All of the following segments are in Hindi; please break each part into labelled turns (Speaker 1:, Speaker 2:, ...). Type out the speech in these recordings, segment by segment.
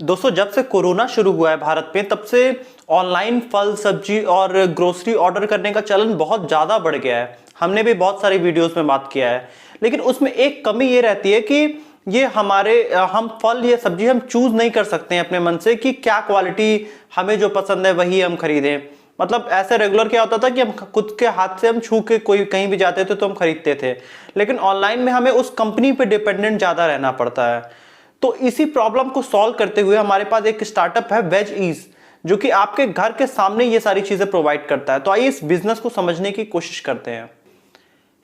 Speaker 1: दोस्तों, जब से कोरोना शुरू हुआ है भारत में, तब से ऑनलाइन फल सब्जी और ग्रोसरी ऑर्डर करने का चलन बहुत ज़्यादा बढ़ गया है। हमने भी बहुत सारी वीडियोस में बात किया है, लेकिन उसमें एक कमी ये रहती है कि ये हम फल या सब्जी हम चूज नहीं कर सकते हैं अपने मन से कि क्या क्वालिटी हमें जो पसंद है वही हम खरीदें। मतलब ऐसे रेगुलर क्या होता था कि हम खुद के हाथ से हम छू के कोई कहीं भी जाते थे तो हम खरीदते थे, लेकिन ऑनलाइन में हमें उस कंपनी पे डिपेंडेंट ज़्यादा रहना पड़ता है। तो इसी प्रॉब्लम को सॉल्व करते हुए हमारे पास एक स्टार्टअप है वेज ईज, जो कि आपके घर के सामने ये सारी चीजें प्रोवाइड करता है। तो आइए इस बिजनेस को समझने की कोशिश करते हैं।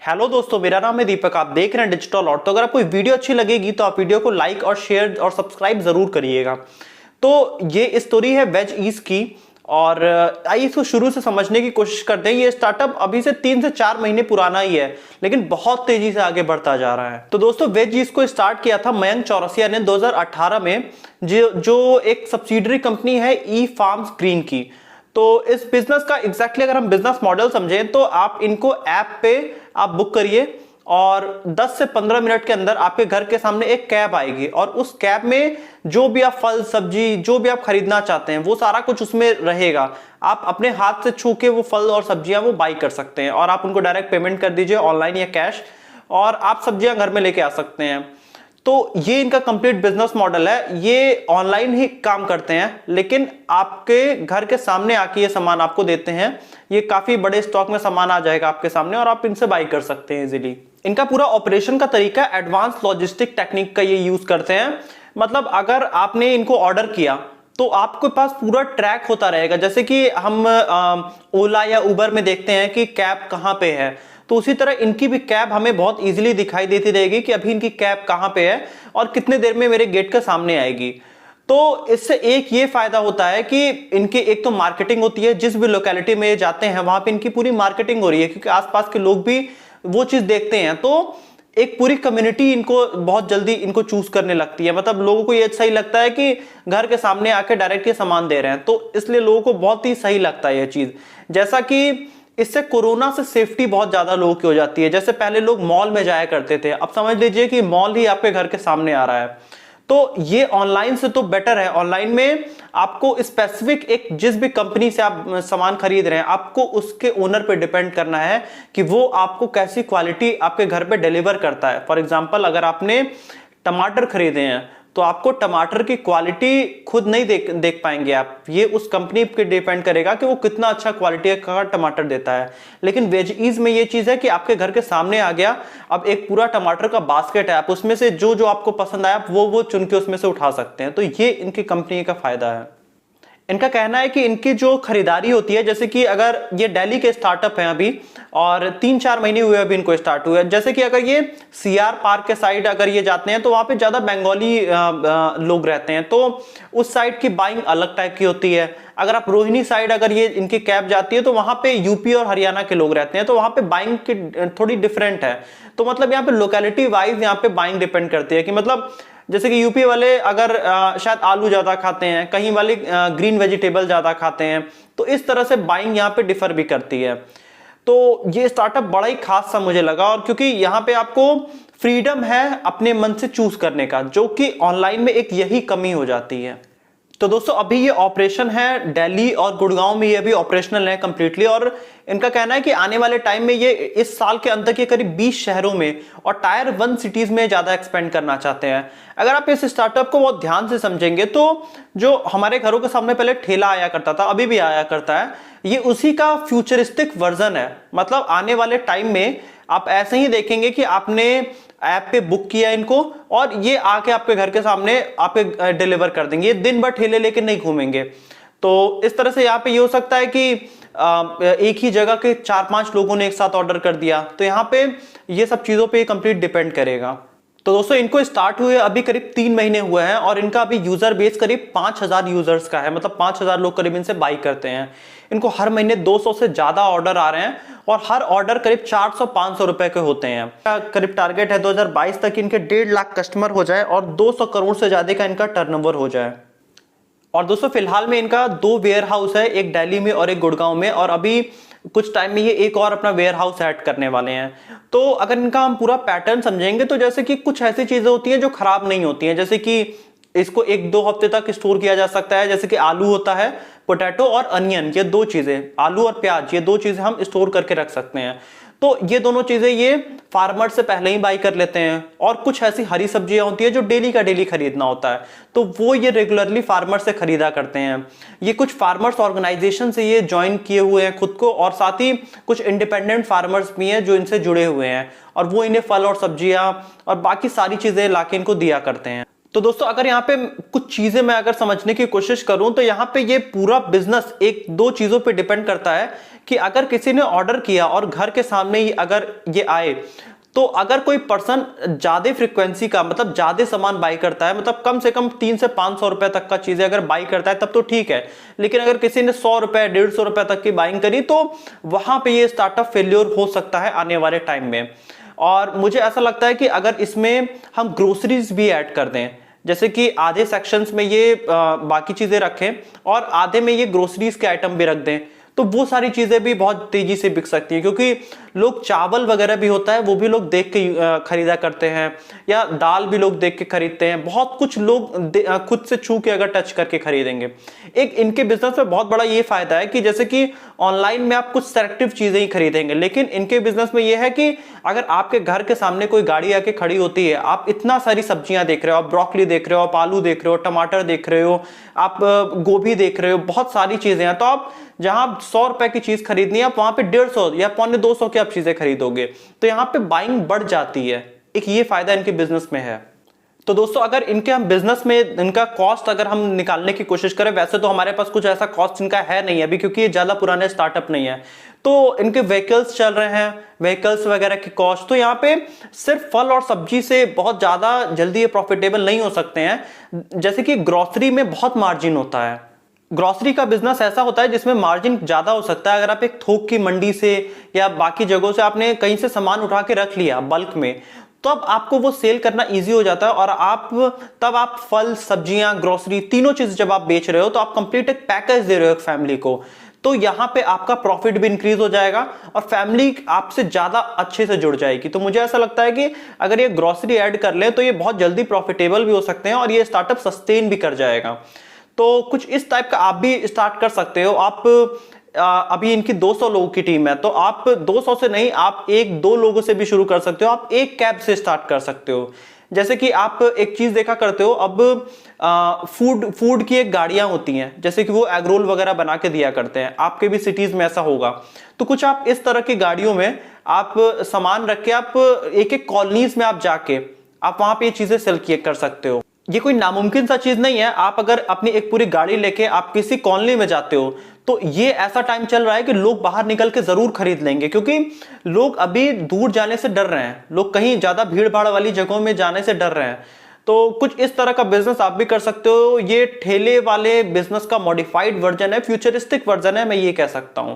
Speaker 1: हेलो दोस्तों, मेरा नाम है दीपक, आप देख रहे हैं डिजिटल ऑट। तो अगर आपको वीडियो अच्छी लगेगी तो आप वीडियो को लाइक और शेयर और सब्सक्राइब जरूर करिएगा। तो ये स्टोरी है वेज ईज की, और आइए इसको शुरू से समझने की कोशिश करते हैं। ये स्टार्टअप अभी से 3 से 4 महीने पुराना ही है, लेकिन बहुत तेजी से आगे बढ़ता जा रहा है। तो दोस्तों, वेज ईज को स्टार्ट किया था मयंक चौरसिया ने 2018 में, जो एक सब्सिडरी कंपनी है ई फार्म्स ग्रीन की। तो इस बिजनेस का एग्जैक्टली अगर हम बिजनेस मॉडल समझें तो आप इनको ऐप पे आप बुक करिए और 10 से 15 मिनट के अंदर आपके घर के सामने एक कैब आएगी, और उस कैब में जो भी आप फल सब्जी जो भी आप खरीदना चाहते हैं वो सारा कुछ उसमें रहेगा। आप अपने हाथ से छू के वो फल और सब्जियां वो बाई कर सकते हैं, और आप उनको डायरेक्ट पेमेंट कर दीजिए ऑनलाइन या कैश, और आप सब्जियां घर में लेके आ सकते हैं। तो ये इनका कंप्लीट बिजनेस मॉडल है। ये ऑनलाइन ही काम करते हैं, लेकिन आपके घर के सामने आके ये सामान आपको देते हैं। ये काफी बड़े स्टॉक में सामान आ जाएगा आपके सामने और आप इनसे बाई कर सकते हैं इजीली। इनका पूरा ऑपरेशन का तरीका एडवांस लॉजिस्टिक टेक्निक का ये यूज करते हैं। मतलब अगर आपने इनको ऑर्डर किया तो आपके पास पूरा ट्रैक होता रहेगा। जैसे कि हम ओला या उबर में देखते हैं कि कैब कहाँ पे है, तो उसी तरह इनकी भी कैब हमें बहुत इजीली दिखाई देती रहेगी कि अभी इनकी कैब कहां पे है और कितने देर में मेरे गेट के सामने आएगी। तो इससे एक ये फायदा होता है कि इनकी एक तो मार्केटिंग होती है, जिस भी लोकेलिटी में जाते हैं वहां पे इनकी पूरी मार्केटिंग हो रही है, क्योंकि आसपास के लोग भी वो चीज देखते हैं। तो एक पूरी कम्युनिटी इनको बहुत जल्दी इनको चूज करने लगती है। मतलब लोगों को ये सही लगता है कि घर के सामने आके डायरेक्ट ये सामान दे रहे हैं, तो इसलिए लोगों को बहुत ही सही लगता है ये चीज। जैसा कि इससे कोरोना से सेफ्टी बहुत ज्यादा लोगों की हो जाती है। जैसे पहले लोग मॉल में जाया करते थे, अब समझ लीजिए कि मॉल ही आपके घर के सामने आ रहा है। तो ये ऑनलाइन से तो बेटर है। ऑनलाइन में आपको स्पेसिफिक एक जिस भी कंपनी से आप सामान खरीद रहे हैं, आपको उसके ओनर पे डिपेंड करना है कि वो आपको कैसी क्वालिटी आपके घर पे डिलीवर करता है। फॉर एग्जांपल, अगर आपने टमाटर खरीदे हैं तो आपको टमाटर की क्वालिटी खुद नहीं देख पाएंगे आप। ये उस कंपनी पे डिपेंड करेगा कि वो कितना अच्छा क्वालिटी का टमाटर देता है। लेकिन वेज ईज में ये चीज है कि आपके घर के सामने आ गया, अब एक पूरा टमाटर का बास्केट है, आप उसमें से जो जो आपको पसंद आया वो चुन के उसमें से उठा सकते हैं। तो ये इनकी कंपनी का फायदा है। इनका कहना है कि इनकी जो खरीदारी होती है, जैसे कि अगर ये दिल्ली के स्टार्टअप हैं अभी, और 3-4 महीने हुए अभी इनको स्टार्ट हुए। जैसे कि अगर ये सीआर पार्क के साइड अगर ये जाते हैं तो वहां पे ज्यादा बंगाली लोग रहते हैं, तो उस साइड की बाइंग अलग टाइप की होती है। अगर आप रोहिणी साइड अगर ये इनकी कैब जाती है तो वहां पे यूपी और हरियाणा के लोग रहते हैं, तो वहां पे बाइंग की थोड़ी डिफरेंट है। तो मतलब यहाँ पे लोकेलिटी वाइज यहाँ पे बाइंग डिपेंड करती है कि मतलब जैसे कि यूपी वाले अगर शायद आलू ज्यादा खाते हैं, कहीं वाले ग्रीन वेजिटेबल ज्यादा खाते हैं, तो इस तरह से बाइंग यहाँ पे डिफर भी करती है। तो ये स्टार्टअप बड़ा ही खास सा मुझे लगा, और क्योंकि यहाँ पे आपको फ्रीडम है अपने मन से चूज करने का, जो कि ऑनलाइन में एक यही कमी हो जाती है। तो दोस्तों, अभी ये ऑपरेशन है दिल्ली और गुड़गांव में, ये अभी ऑपरेशनल है कंप्लीटली, और इनका कहना है कि आने वाले टाइम में ये इस साल के अंत तक ये करीब 20 शहरों में और टायर 1 सिटीज में ज्यादा एक्सपेंड करना चाहते हैं। अगर आप इस स्टार्टअप को बहुत ध्यान से समझेंगे तो जो हमारे घरों के सामने पहले ठेला आया करता था, अभी भी आया करता है, ये उसी का फ्यूचरिस्टिक वर्जन है। मतलब आने वाले टाइम में आप ऐसे ही देखेंगे कि आपने ऐप पे बुक किया इनको और ये आके आपके घर के सामने आपके डिलीवर कर देंगे। ये दिन भर ठेले लेके नहीं घूमेंगे। तो इस तरह से यहाँ पे ये हो सकता है कि एक ही जगह के 4-5 लोगों ने एक साथ ऑर्डर कर दिया। तो यहाँ पे ये सब चीजों पे कंप्लीट डिपेंड करेगा। तो दोस्तों, इनको स्टार्ट हुए अभी करीब 3 महीने हुए हैं, और इनका अभी यूजर बेस करीब 5000 यूजर्स का है। मतलब 5000 लोग करीब इनसे बाई करते हैं। इनको हर महीने 200 से ज्यादा ऑर्डर आ रहे हैं, और हर ऑर्डर करीब 400-500 रुपए के होते हैं। करीब टारगेट है 2022 तक इनके 1.5 लाख कस्टमर हो जाए और 200 करोड़ से ज्यादा का इनका टर्नओवर हो जाए। और दोस्तों, फिलहाल में इनका 2 वेयर हाउस है, एक दिल्ली में और एक गुड़गांव में, और अभी कुछ टाइम में ये एक और अपना वेयर हाउस ऐड करने वाले हैं। तो अगर इनका हम पूरा पैटर्न समझेंगे तो जैसे कि कुछ ऐसी चीजें होती हैं जो खराब नहीं होती हैं, जैसे कि इसको 1-2 हफ्ते तक स्टोर किया जा सकता है। जैसे कि आलू होता है, पोटैटो और अनियन, ये 2 चीजें, आलू और प्याज, ये 2 चीजें हम स्टोर करके रख सकते हैं। तो ये दोनों चीजें ये फार्मर से पहले ही बाई कर लेते हैं। और कुछ ऐसी हरी सब्जियां होती है जो डेली का डेली खरीदना होता है, तो वो ये रेगुलरली फार्मर से खरीदा करते हैं। ये कुछ फार्मर्स ऑर्गेनाइजेशन से ये ज्वाइन किए हुए हैं खुद को, और साथ ही कुछ इंडिपेंडेंट फार्मर्स भी हैं जो इनसे जुड़े हुए हैं, और वो इन्हें फल और सब्जियां और बाकी सारी चीजें लाके इनको दिया करते हैं। तो दोस्तों अगर यहाँ पे कुछ चीजें मैं अगर समझने की कोशिश करूं तो यहाँ पे ये पूरा बिजनेस 1-2 चीजों पे डिपेंड करता है कि अगर किसी ने ऑर्डर किया और घर के सामने ही अगर ये आए, तो अगर कोई पर्सन ज्यादा फ्रीक्वेंसी का, मतलब ज्यादा सामान बाई करता है, मतलब कम से कम 300 से 500 रुपए तक का चीजें अगर बाई करता है तब तो ठीक है। लेकिन अगर किसी ने 100 रुपए 150 रुपए तक की बाइंग करी तो वहां पे ये स्टार्टअप फेल्योर हो सकता है आने वाले टाइम में। और मुझे ऐसा लगता है कि अगर इसमें हम ग्रोसरीज भी ऐड कर दें, जैसे कि आधे सेक्शंस में ये बाकी चीजें रखें और आधे में ये ग्रोसरीज के आइटम भी रख दें, तो वो सारी चीजें भी बहुत तेजी से बिक सकती है। क्योंकि लोग चावल वगैरह भी होता है वो भी लोग देख के खरीदा करते हैं, या दाल भी लोग देख के खरीदते हैं। बहुत कुछ लोग खुद से छू के अगर टच करके खरीदेंगे। एक इनके बिजनेस में बहुत बड़ा ये फायदा है कि जैसे कि ऑनलाइन में आप कुछ सेलेक्टिव चीजें ही खरीदेंगे, लेकिन इनके बिजनेस में ये है कि अगर आपके घर के सामने कोई गाड़ी आके खड़ी होती है, आप इतना सारी सब्जियां देख रहे हो, आप ब्रोकली देख रहे हो, आप आलू देख रहे हो, टमाटर देख रहे हो, आप गोभी देख रहे हो, बहुत सारी चीजें हैं, तो आप जहां 100 रुपए की चीज खरीदनी है आप वहां पे 150 या 125 की आप चीजें खरीदोगे, तो यहां पे बाइंग बढ़ जाती है। एक ये फायदा इनके बिजनेस में है। तो दोस्तों अगर इनके हम बिजनेस में इनका कॉस्ट अगर हम निकालने की कोशिश करें, वैसे तो हमारे पास कुछ ऐसा कॉस्ट इनका है नहीं अभी, क्योंकि ये ज्यादा पुराने स्टार्टअप नहीं है। तो इनके व्हीकल्स चल रहे हैं, व्हीकल्स वगैरह की कॉस्ट, तो यहाँ पे सिर्फ फल और सब्जी से बहुत ज्यादा जल्दी ये प्रॉफिटेबल नहीं हो सकते हैं। जैसे कि ग्रोसरी में बहुत मार्जिन होता है। ग्रोसरी का बिजनेस ऐसा होता है जिसमें मार्जिन ज्यादा हो सकता है। अगर आप एक थोक की मंडी से या बाकी जगहों से आपने कहीं से सामान उठा के रख लिया बल्क में, तो अब आपको वो सेल करना इजी हो जाता है। और तब आप फल, सब्जियां, ग्रोसरी, तीनों चीज जब आप बेच रहे हो तो आप कंप्लीट एक पैकेज दे रहे हो एक फैमिली को। तो यहां पे आपका प्रॉफिट भी इंक्रीज हो जाएगा और फैमिली आपसे ज्यादा अच्छे से जुड़ जाएगी। तो मुझे ऐसा लगता है कि अगर ये ग्रोसरी ऐड कर ले तो ये बहुत जल्दी प्रॉफिटेबल भी हो सकते हैं और ये स्टार्टअप सस्टेन भी कर जाएगा। तो कुछ इस टाइप का आप भी स्टार्ट कर सकते हो। आप अभी इनकी 200 लोगों की टीम है, तो आप 200 से नहीं, आप 1-2 लोगों से भी शुरू कर सकते हो। आप एक कैब से स्टार्ट कर सकते हो। जैसे कि आप एक चीज देखा करते हो, अब फूड की एक गाड़ियां होती हैं, जैसे कि वो एग रोल वगैरह बना के दिया करते हैं। आपके भी सिटीज में ऐसा होगा। तो कुछ आप इस तरह की गाड़ियों में आप सामान रख के आप एक कॉलोनीज में आप जाके आप वहां पे ये चीजें सेल कर सकते हो। ये कोई नामुमकिन सा चीज नहीं है। आप अगर अपनी एक पूरी गाड़ी लेके आप किसी कॉलोनी में जाते हो, तो ये ऐसा टाइम चल रहा है कि लोग बाहर निकल के जरूर खरीद लेंगे, क्योंकि लोग अभी दूर जाने से डर रहे हैं। लोग कहीं ज्यादा भीड़ भाड़ वाली जगहों में जाने से डर रहे हैं। तो कुछ इस तरह का बिजनेस आप भी कर सकते हो। ये ठेले वाले बिजनेस का मॉडिफाइड वर्जन है, फ्यूचरिस्टिक वर्जन है, मैं ये कह सकता हूं।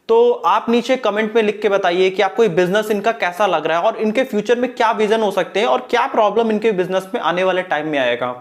Speaker 1: तो आप नीचे कमेंट में लिख के बताइए कि आपको ये बिजनेस इनका कैसा लग रहा है और इनके फ्यूचर में क्या विजन हो सकते हैं और क्या प्रॉब्लम इनके बिजनेस में आने वाले टाइम में आएगा।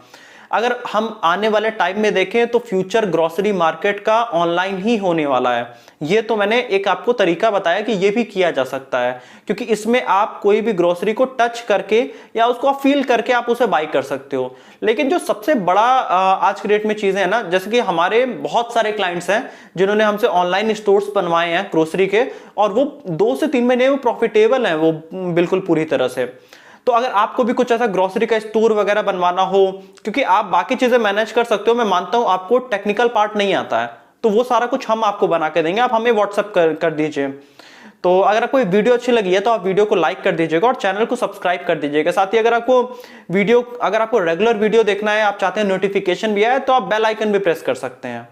Speaker 1: अगर हम आने वाले टाइम में देखें तो फ्यूचर ग्रोसरी मार्केट का ऑनलाइन ही होने वाला है। ये तो मैंने एक आपको तरीका बताया कि ये भी किया जा सकता है, क्योंकि इसमें आप कोई भी ग्रोसरी को टच करके या उसको फील करके आप उसे बाई कर सकते हो। लेकिन जो सबसे बड़ा आज के डेट में चीजें है ना, जैसे कि हमारे बहुत सारे क्लाइंट्स हैं जिन्होंने हमसे ऑनलाइन स्टोर्स बनवाए हैं ग्रोसरी के, और वो 2 से 3 महीने में प्रॉफिटेबल है वो बिल्कुल पूरी तरह से। तो अगर आपको भी कुछ ऐसा ग्रोसरी का स्टोर वगैरह बनवाना हो, क्योंकि आप बाकी चीजें मैनेज कर सकते हो, मैं मानता हूं आपको टेक्निकल पार्ट नहीं आता है, तो वो सारा कुछ हम आपको बना के देंगे। आप हमें व्हाट्सएप कर दीजिए। तो अगर आपको वीडियो अच्छी लगी है तो आप वीडियो को लाइक कर दीजिएगा और चैनल को सब्सक्राइब कर दीजिएगा। साथ ही अगर आपको रेगुलर वीडियो देखना है, आप चाहते हैं नोटिफिकेशन भी आए, तो आप बेल आइकन भी प्रेस कर सकते हैं।